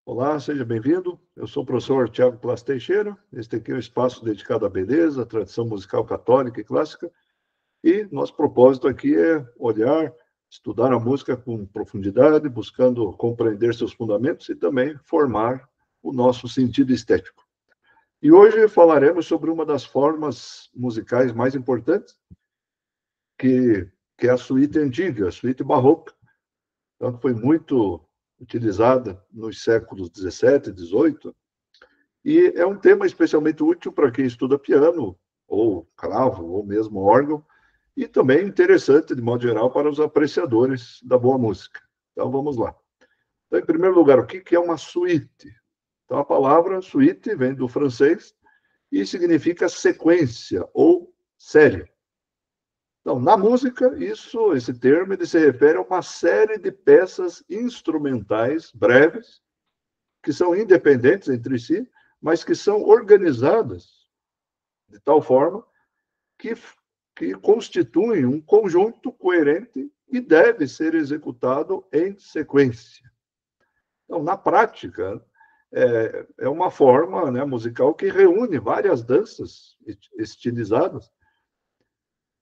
Olá, seja bem-vindo. Eu sou o professor Tiago Plas Teixeira. Este aqui é o espaço dedicado à beleza, à tradição musical católica e clássica. E nosso propósito aqui é olhar, estudar a música com profundidade, buscando compreender seus fundamentos e também formar o nosso sentido estético. E hoje falaremos sobre uma das formas musicais mais importantes, que é a suíte antiga, a suíte barroca. Então, foi muito utilizada nos séculos 17 e 18, e é um tema especialmente útil para quem estuda piano, ou cravo, ou mesmo órgão, e também interessante, de modo geral, para os apreciadores da boa música. Então, vamos lá. Então, em primeiro lugar, o que é uma suíte? Então, a palavra suíte vem do francês e significa sequência ou série. Então, na música, esse termo ele se refere a uma série de peças instrumentais breves, que são independentes entre si, mas que são organizadas de tal forma que constituem um conjunto coerente e deve ser executado em sequência. Então, na prática, é uma forma, né, musical que reúne várias danças estilizadas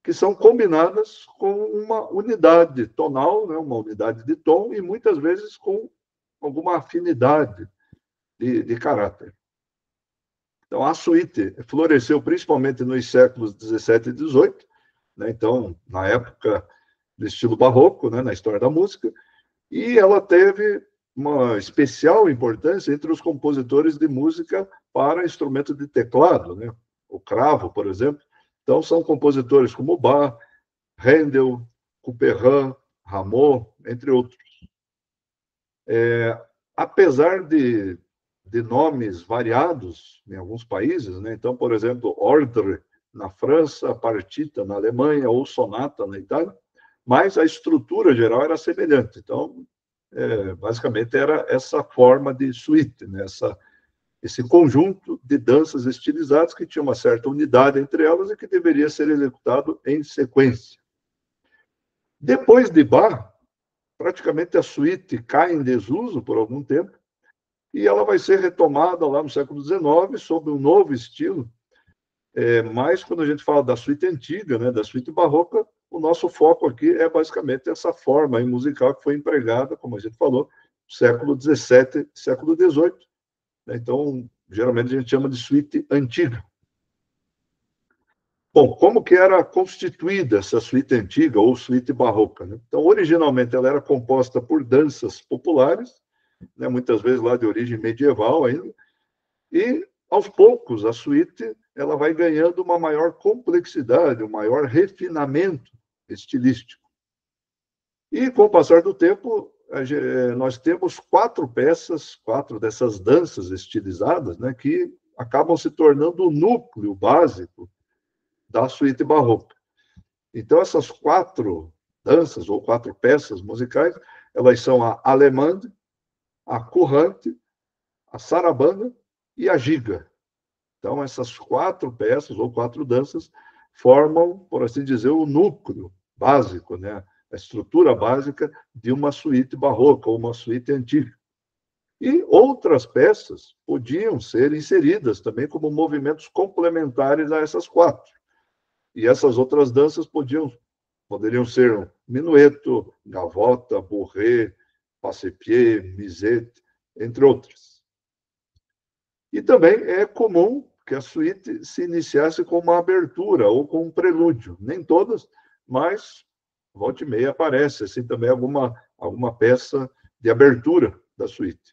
que são combinadas com uma unidade tonal, né, uma unidade de tom, e muitas vezes com alguma afinidade de caráter. Então, a suíte floresceu principalmente nos séculos 17 e 18, né, então, na época do estilo barroco, né, na história da música, e ela teve uma especial importância entre os compositores de música para instrumento de teclado, né, o cravo, por exemplo. Então, são compositores como Bach, Handel, Couperin, Rameau, entre outros. Apesar de nomes variados em alguns países, né? Então, por exemplo, ordre na França, partita na Alemanha ou sonata na Itália, mas a estrutura geral era semelhante. Então, basicamente era essa forma de suíte, né? Esse conjunto de danças estilizadas que tinha uma certa unidade entre elas e que deveria ser executado em sequência. Depois de Bach, praticamente a suíte cai em desuso por algum tempo, e ela vai ser retomada lá no século XIX, sob um novo estilo. Mas quando a gente fala da suíte antiga, né, da suíte barroca, o nosso foco aqui é basicamente essa forma aí musical que foi empregada, como a gente falou, no século XVII, século XVIII. Então, geralmente a gente chama de suíte antiga. Bom, como que era constituída essa suíte antiga ou suíte barroca, né? Então, originalmente ela era composta por danças populares, né, muitas vezes lá de origem medieval ainda, e aos poucos a suíte ela vai ganhando uma maior complexidade, um maior refinamento estilístico. E com o passar do tempo, nós temos quatro dessas danças estilizadas, né, que acabam se tornando o núcleo básico da suíte barroca. Então, essas quatro danças, ou quatro peças musicais, elas são a allemande, a currante, a sarabanda e a giga. Então, essas quatro peças, ou quatro danças, formam, por assim dizer, o núcleo básico, né? A estrutura básica de uma suíte barroca, ou uma suíte antiga. E outras peças podiam ser inseridas também como movimentos complementares a essas quatro. E essas outras danças poderiam ser um minueto, gavota, bourrée, passe-pied, misette, entre outras. E também é comum que a suíte se iniciasse com uma abertura ou com um prelúdio. Nem todas, mas volta e meia aparece assim também alguma peça de abertura da suíte.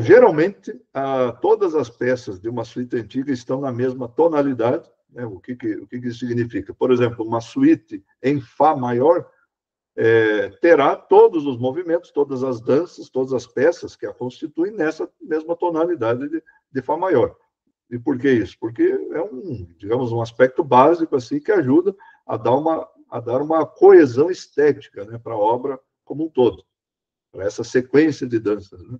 geralmente, todas as peças de uma suíte antiga estão na mesma tonalidade, né? O que isso significa? Por exemplo, uma suíte em Fá maior terá todos os movimentos, todas as danças, todas as peças que a constituem nessa mesma tonalidade de Fá maior. E por que isso? Porque é digamos, um aspecto básico assim que ajuda a dar uma coesão estética, né, para a obra como um todo, para essa sequência de danças, né?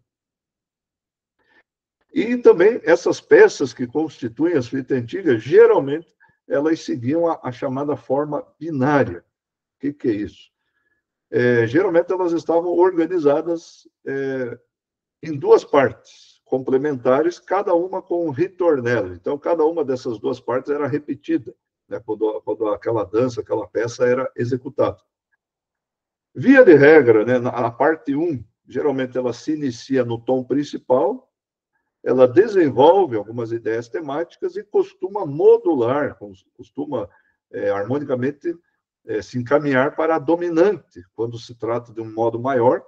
E também essas peças que constituem a suíte antiga, geralmente elas seguiam a chamada forma binária. O que é isso? Geralmente elas estavam organizadas em duas partes complementares, cada uma com um ritornello. Então, cada uma dessas duas partes era repetida, né, quando aquela dança, aquela peça era executada. Via de regra, né, a parte 1, geralmente ela se inicia no tom principal, ela desenvolve algumas ideias temáticas e costuma modular, costuma harmonicamente se encaminhar para a dominante, quando se trata de um modo maior,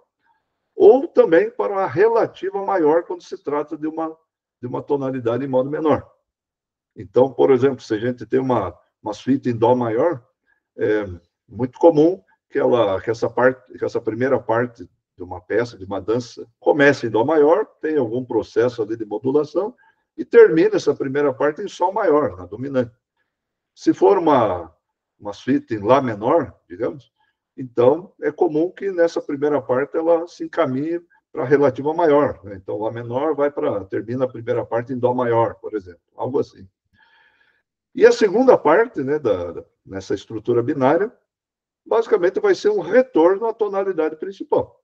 ou também para a relativa maior, quando se trata de uma tonalidade em modo menor. Então, por exemplo, se a gente tem uma suíte em Dó maior, é muito comum que essa primeira parte de uma peça, de uma dança, comece em Dó maior, tem algum processo ali de modulação, e termina essa primeira parte em Sol maior, na dominante. Se for uma suíte em Lá menor, digamos, então é comum que nessa primeira parte ela se encaminhe para a relativa maior, né? Então, Lá menor termina a primeira parte em Dó maior, por exemplo, algo assim. E a segunda parte, né, nessa estrutura binária, basicamente vai ser um retorno à tonalidade principal,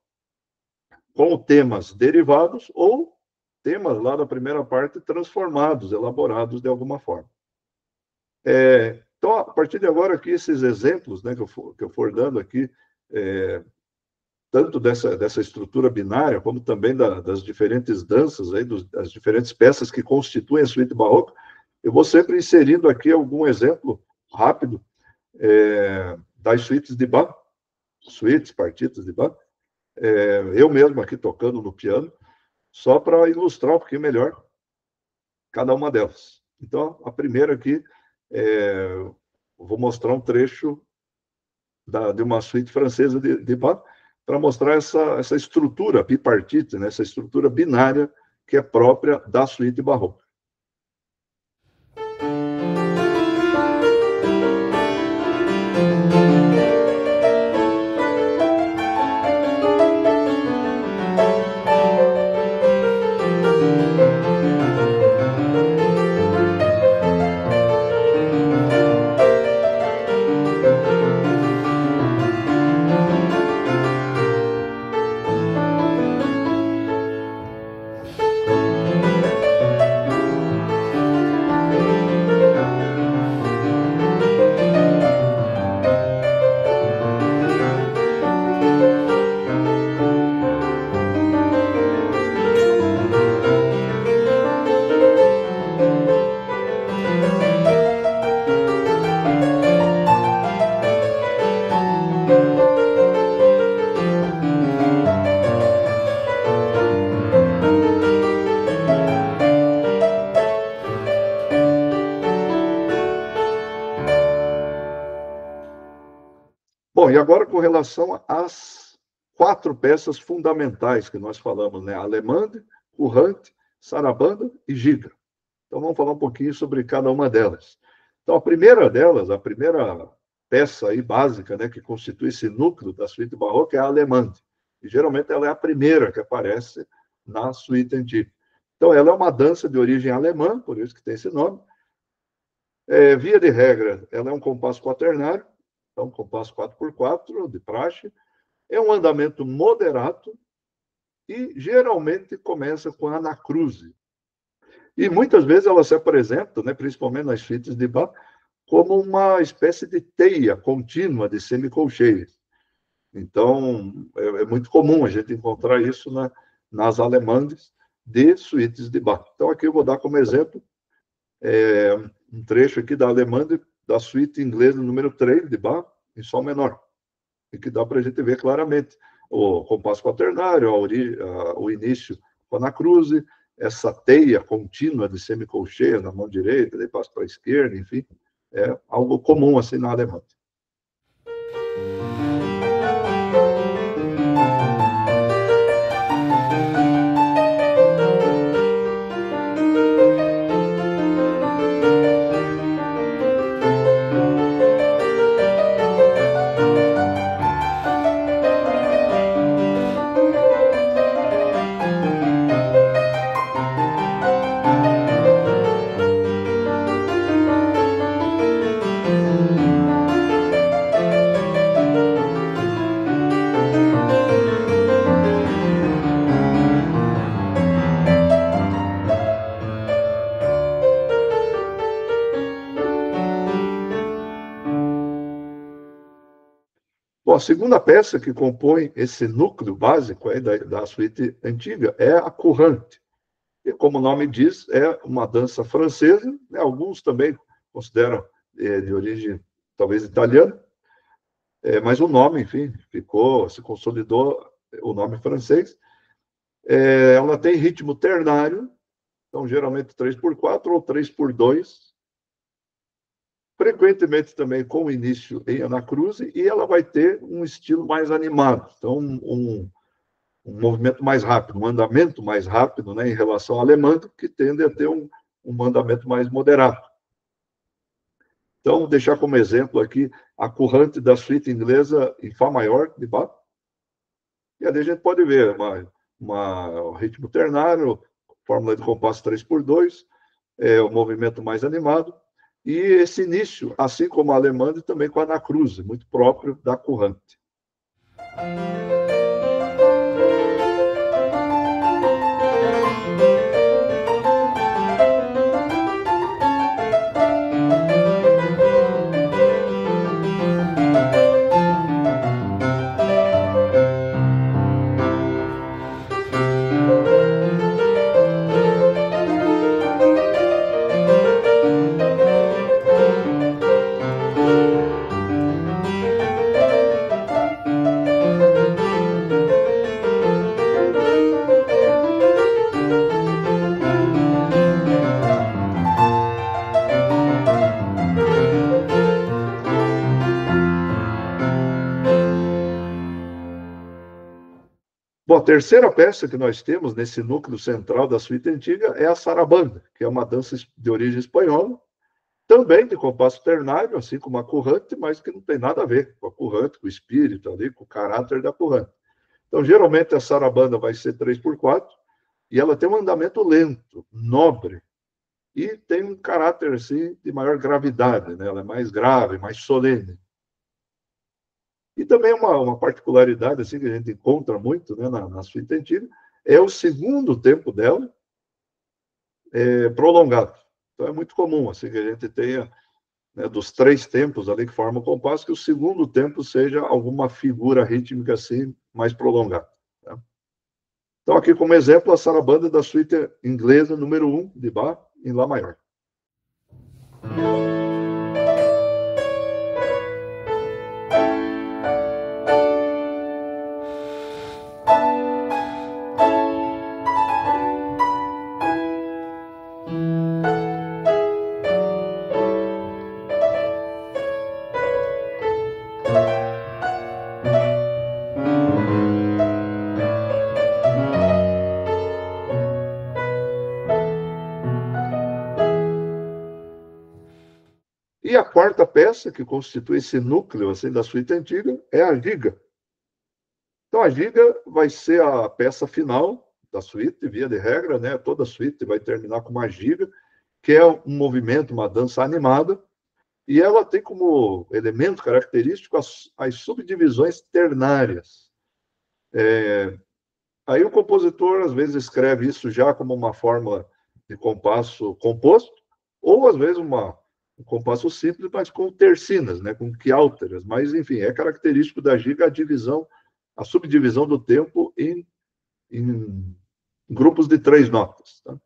com temas derivados ou temas lá da primeira parte transformados, elaborados de alguma forma. Então, a partir de agora, aqui, esses exemplos, né, que eu for dando aqui, tanto dessa estrutura binária, como também das diferentes danças, aí, das diferentes peças que constituem a suíte barroca, eu vou sempre inserindo aqui algum exemplo rápido das suítes de Bach, partitas de Bach, eu mesmo aqui tocando no piano, só para ilustrar um pouquinho melhor cada uma delas. Então, a primeira aqui, vou mostrar um trecho de uma suíte francesa de Bach, para mostrar essa estrutura bipartite, né, essa estrutura binária que é própria da suíte barroca. Bom, e agora com relação às 4 peças fundamentais que nós falamos, né? Allemande, Courante, Sarabanda e Giga. Então vamos falar um pouquinho sobre cada uma delas. Então a primeira delas, a primeira peça aí básica, né, que constitui esse núcleo da suíte barroca é a Allemande. E geralmente ela é a primeira que aparece na suíte antiga. Então ela é uma dança de origem alemã, por isso que tem esse nome. Via de regra, ela é um compasso quaternário, então compasso 4x4 de praxe, é um andamento moderado e geralmente começa com anacruse. E muitas vezes ela se apresenta, né, principalmente nas suítes de Bach, como uma espécie de teia contínua de semicolcheias. Então, é muito comum a gente encontrar isso nas alemandes de suítes de Bach. Então, aqui eu vou dar como exemplo um trecho aqui da alemande da suíte inglesa número 3 de Bach, em Sol menor, e que dá para a gente ver claramente o compasso quaternário, o início com a anacruse, essa teia contínua de semicolcheia na mão direita, daí passa para a esquerda, enfim, é algo comum assim na Alemande. Bom, a segunda peça que compõe esse núcleo básico aí da suíte antiga é a courante. E, como o nome diz, é uma dança francesa, né? Alguns também consideram de origem talvez italiana, mas o nome, enfim, se consolidou o nome francês. Ela tem ritmo ternário, então geralmente 3/4 ou 3/2, frequentemente também com início em anacruse, e ela vai ter um estilo mais animado, então um movimento mais rápido, um andamento mais rápido, né, em relação ao alemão, que tende a ter um andamento mais moderado. Então, vou deixar como exemplo aqui a courante da suíte inglesa em Fá maior, de Bach, e ali a gente pode ver um ritmo ternário, fórmula de compasso 3/2, o movimento mais animado, e esse início, assim como a alemã, também com a anacruse, muito próprio da courante. Bom, a terceira peça que nós temos nesse núcleo central da suíte antiga é a sarabanda, que é uma dança de origem espanhola, também de compasso ternário, assim como a courante, mas que não tem nada a ver com a courante, com o espírito ali, com o caráter da courante. Então, geralmente, a sarabanda vai ser 3/4, e ela tem um andamento lento, nobre, e tem um caráter assim, de maior gravidade, né? Ela é mais grave, mais solene. E também uma particularidade assim, que a gente encontra muito, né, na suíte antiga, é o segundo tempo dela prolongado. Então é muito comum assim, que a gente tenha, né, dos 3 tempos ali que formam o compasso, que o segundo tempo seja alguma figura rítmica assim, mais prolongada. Tá? Então, aqui como exemplo, a sarabanda da suíte inglesa número 1 de Bach, em Lá maior. E a quarta peça, que constitui esse núcleo assim, da suíte antiga, é a giga. Então, a giga vai ser a peça final da suíte, via de regra, né? Toda a suíte vai terminar com uma giga, que é um movimento, uma dança animada, e ela tem como elemento característico as subdivisões ternárias. Aí o compositor, às vezes, escreve isso já como uma fórmula de compasso composto, ou, às vezes, um compasso simples, mas com tercinas, né, com quiálteras. Mas, enfim, é característico da giga a subdivisão do tempo em grupos de 3 notas. Tá?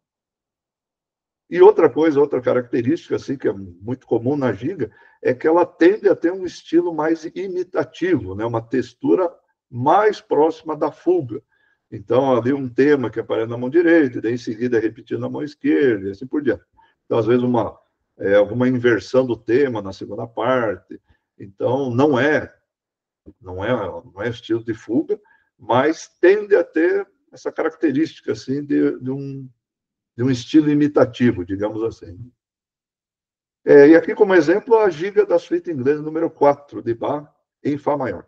E outra coisa, outra característica assim, que é muito comum na giga, é que ela tende a ter um estilo mais imitativo, né, uma textura mais próxima da fuga. Então, ali um tema que aparece na mão direita, e daí em seguida é repetido na mão esquerda, e assim por diante. Então, às vezes, alguma inversão do tema na segunda parte. Então, não é estilo de fuga, mas tende a ter essa característica assim de um estilo imitativo, digamos assim. E aqui, como exemplo, a giga da suíte inglesa número 4 de Bach, em Fá maior.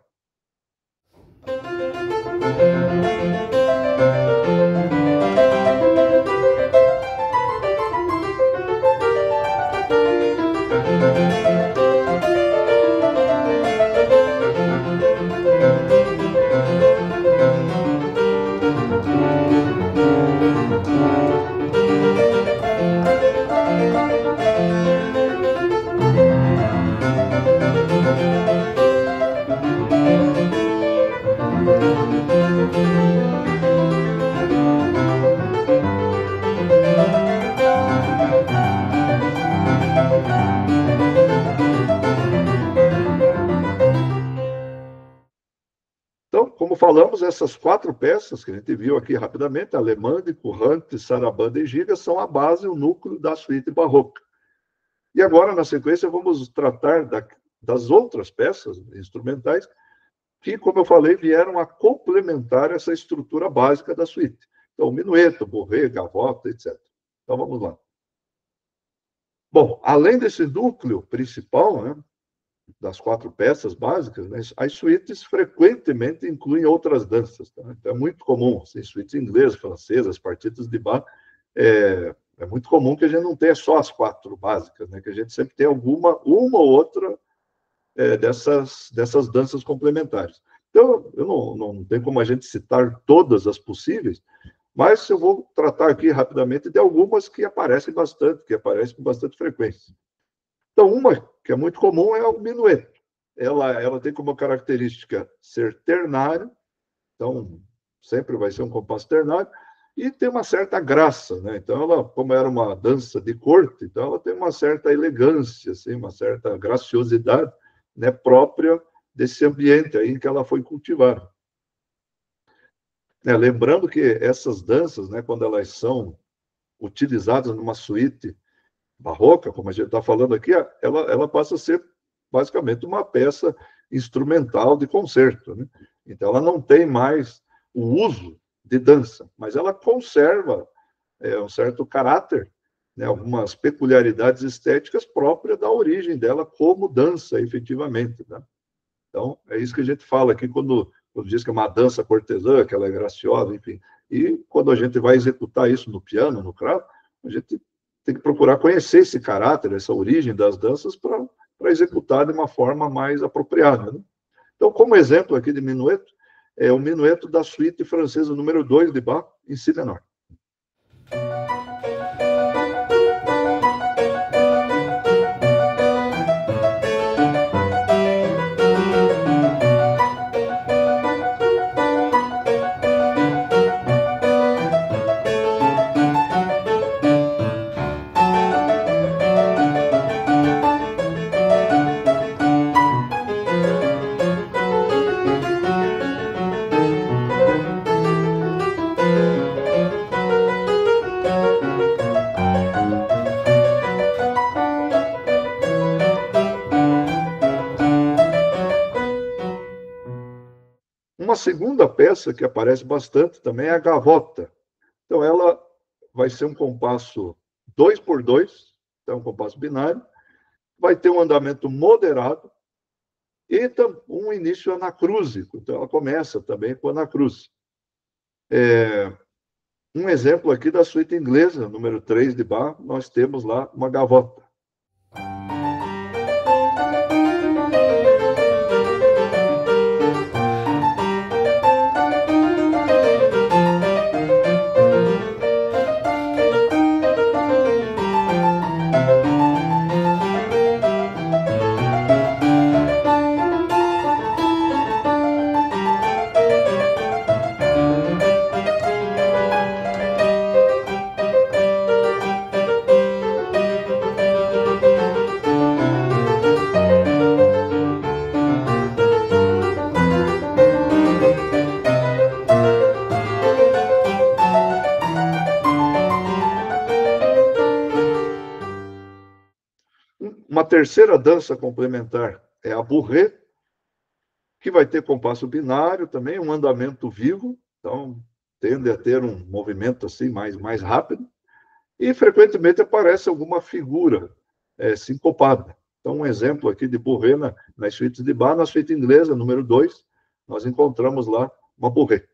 Então, como falamos, essas 4 peças que a gente viu aqui rapidamente, Alemande, Currante, Sarabanda e Giga, são a base, o núcleo da suíte barroca. E agora, na sequência, vamos tratar das outras peças instrumentais que, como eu falei, vieram a complementar essa estrutura básica da suíte. Então, minueto, bourrée, gavota, etc. Então, vamos lá. Bom, além desse núcleo principal, né, das 4 peças básicas, né, as suítes frequentemente incluem outras danças. Tá? Então, é muito comum, assim, suítes inglesas, francesas, partitas de Bach, é muito comum que a gente não tenha só as 4 básicas, né, que a gente sempre tem uma ou outra dessas danças complementares. Então, eu não tem como a gente citar todas as possíveis, mas eu vou tratar aqui rapidamente de algumas que aparecem com bastante frequência. Então, uma que é muito comum é o minueto. Ela tem como característica ser ternário, então sempre vai ser um compasso ternário, e tem uma certa graça, né? Então, como era uma dança de corte, então ela tem uma certa elegância, assim, uma certa graciosidade, né, própria desse ambiente aí em que ela foi cultivada. Lembrando que essas danças, né, quando elas são utilizadas numa suíte barroca, como a gente está falando aqui, ela passa a ser basicamente uma peça instrumental de concerto, né? Então, ela não tem mais o uso de dança, mas ela conserva um certo caráter, né, algumas peculiaridades estéticas próprias da origem dela como dança, efetivamente. Né? Então, é isso que a gente fala aqui quando diz que é uma dança cortesã, que ela é graciosa, enfim. E quando a gente vai executar isso no piano, no cravo, a gente tem que procurar conhecer esse caráter, essa origem das danças para executar de uma forma mais apropriada. Né? Então, como exemplo aqui de minueto, é o minueto da suíte francesa número 2 de Bach, em si menor. Uma segunda peça que aparece bastante também é a gavota. Então, ela vai ser um compasso 2x2, então um compasso binário, vai ter um andamento moderado e um início anacrúsico. Então, ela começa também com anacruz. Um exemplo aqui da suíte inglesa, número 3 de Bach, nós temos lá uma gavota. Uma terceira dança complementar é a bourrée, que vai ter compasso binário também, um andamento vivo, então tende a ter um movimento assim mais rápido, e frequentemente aparece alguma figura sincopada. Então, um exemplo aqui de bourrée nas suítes de Bach, na suíte inglesa, número 2, nós encontramos lá uma bourrée.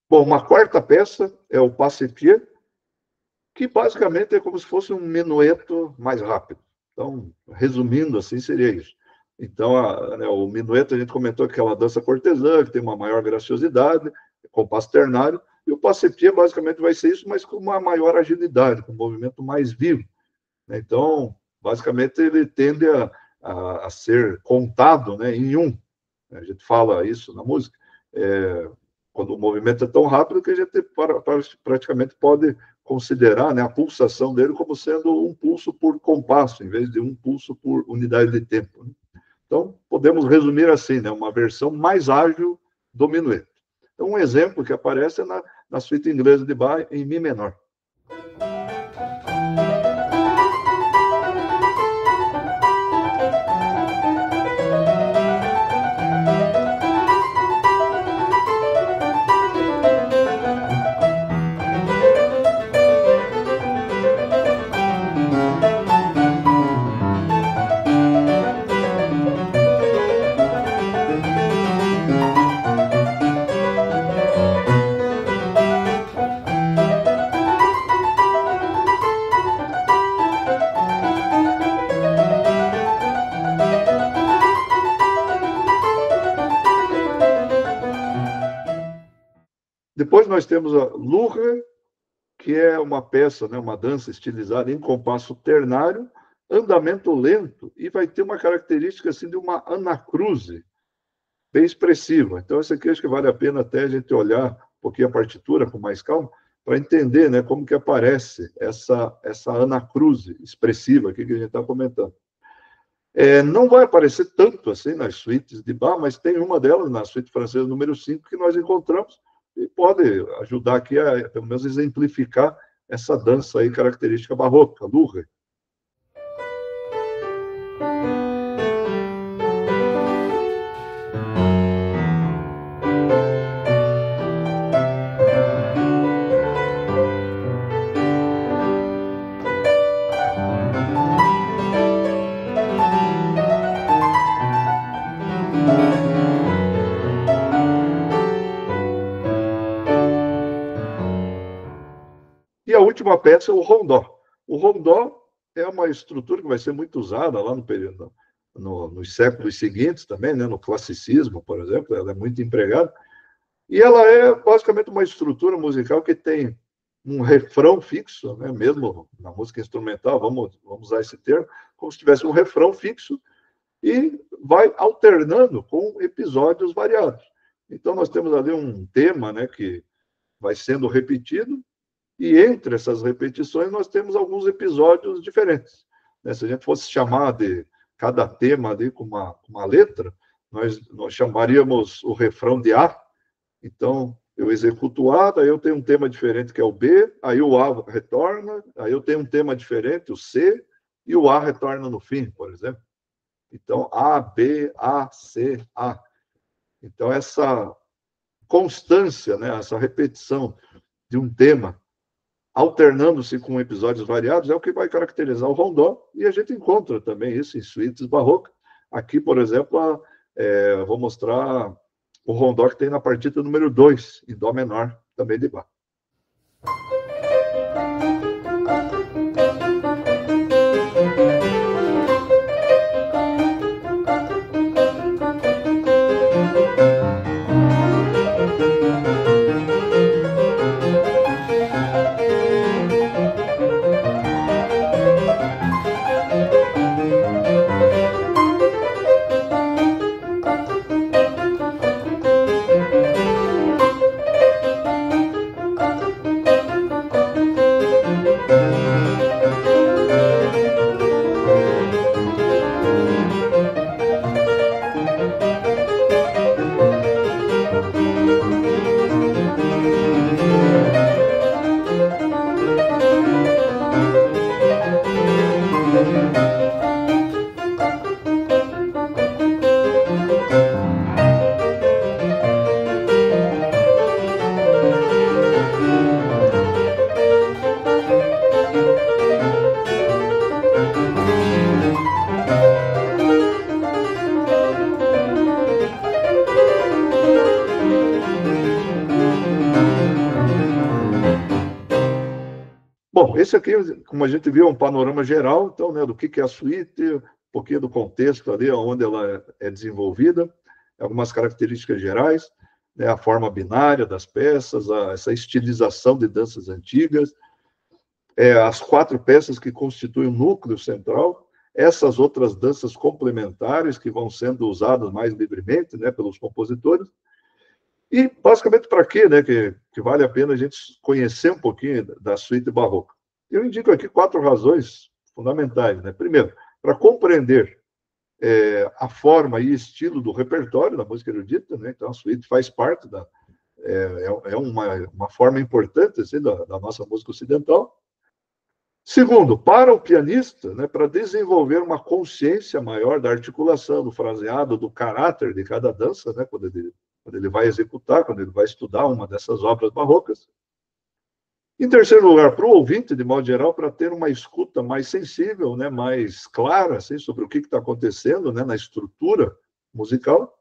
Bom, uma quarta peça é o Passe-Pied, que basicamente é como se fosse um menueto mais rápido. Então, resumindo assim, seria isso. Então, o minueto, a gente comentou que é uma dança cortesã, que tem uma maior graciosidade, compasso ternário, e o Passe-Pied basicamente vai ser isso, mas com uma maior agilidade, com um movimento mais vivo. Então, basicamente, ele tende a ser contado, né, em um. A gente fala isso na música, quando o movimento é tão rápido que a gente praticamente pode considerar, né, a pulsação dele como sendo um pulso por compasso, em vez de um pulso por unidade de tempo. Né? Então, podemos resumir assim, né, uma versão mais ágil do minueto. Então, um exemplo que aparece é na suíte inglesa de Bach em Mi menor. Depois nós temos a Louvre, que é uma peça, né, uma dança estilizada em compasso ternário, andamento lento, e vai ter uma característica assim, de uma anacruse bem expressiva. Então, essa aqui acho que vale a pena até a gente olhar um pouquinho a partitura com mais calma, para entender, né, como que aparece essa anacruse expressiva aqui que a gente está comentando. Não vai aparecer tanto assim nas suítes de Bach, mas tem uma delas, na suíte francesa número 5, que nós encontramos, e pode ajudar aqui a, pelo menos, exemplificar essa dança aí característica barroca, Louvre. E a última peça é o rondó. O rondó é uma estrutura que vai ser muito usada lá no período, nos séculos seguintes também, né? No classicismo, por exemplo, ela é muito empregada. E ela é basicamente uma estrutura musical que tem um refrão fixo, né? Mesmo na música instrumental, vamos usar esse termo, como se tivesse um refrão fixo, e vai alternando com episódios variados. Então, nós temos ali um tema, né, que vai sendo repetido, e entre essas repetições nós temos alguns episódios diferentes. Se a gente fosse chamar de cada tema ali com uma letra, nós chamaríamos o refrão de A. Então, eu executo o A, daí eu tenho um tema diferente que é o B, aí o A retorna, aí eu tenho um tema diferente, o C, e o A retorna no fim, por exemplo. Então, A, B, A, C, A. Então, essa constância, né, essa repetição de um tema, alternando-se com episódios variados, é o que vai caracterizar o rondó, e a gente encontra também isso em suítes barrocas. Aqui, por exemplo, vou mostrar o rondó que tem na partita número 2, em dó menor, também de Bach. esse aqui, como a gente viu, é um panorama geral, então, né, do que é a suíte, um pouquinho do contexto ali, onde ela é desenvolvida, algumas características gerais, né, a forma binária das peças, essa estilização de danças antigas, as 4 peças que constituem o núcleo central, essas outras danças complementares que vão sendo usadas mais livremente, né, pelos compositores. E, basicamente, para quê, né, que vale a pena a gente conhecer um pouquinho da suíte barroca? Eu indico aqui 4 razões fundamentais, né? Primeiro, para compreender a forma e estilo do repertório da música erudita, né? Então, a suíte faz parte uma forma importante assim, da nossa música ocidental. Segundo, para o pianista, né, para desenvolver uma consciência maior da articulação, do fraseado, do caráter de cada dança, né, quando ele vai executar, quando ele vai estudar uma dessas obras barrocas. Em terceiro lugar, para o ouvinte, de modo geral, para ter uma escuta mais sensível, né, mais clara assim, sobre o que está acontecendo, né, na estrutura musical.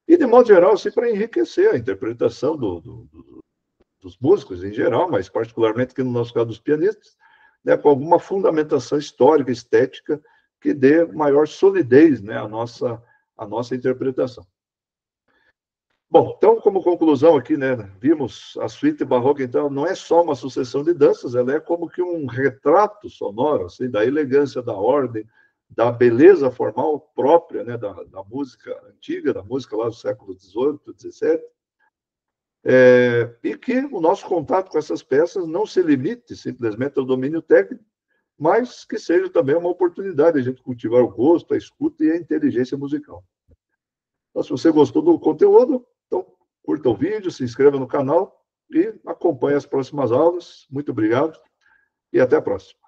E, de modo geral, assim, para enriquecer a interpretação dos músicos em geral, mas particularmente aqui no nosso caso dos pianistas, né, com alguma fundamentação histórica, estética, que dê maior solidez, né, à nossa interpretação. Bom, então, como conclusão aqui, né, vimos a suíte barroca, então, não é só uma sucessão de danças, ela é como que um retrato sonoro, assim, da elegância, da ordem, da beleza formal própria, né, da música antiga, da música lá do século XVIII, XVII, e que o nosso contato com essas peças não se limite simplesmente ao domínio técnico, mas que seja também uma oportunidade de a gente cultivar o gosto, a escuta e a inteligência musical. Então, se você gostou do conteúdo, então curta o vídeo, se inscreva no canal e acompanhe as próximas aulas. Muito obrigado e até a próxima.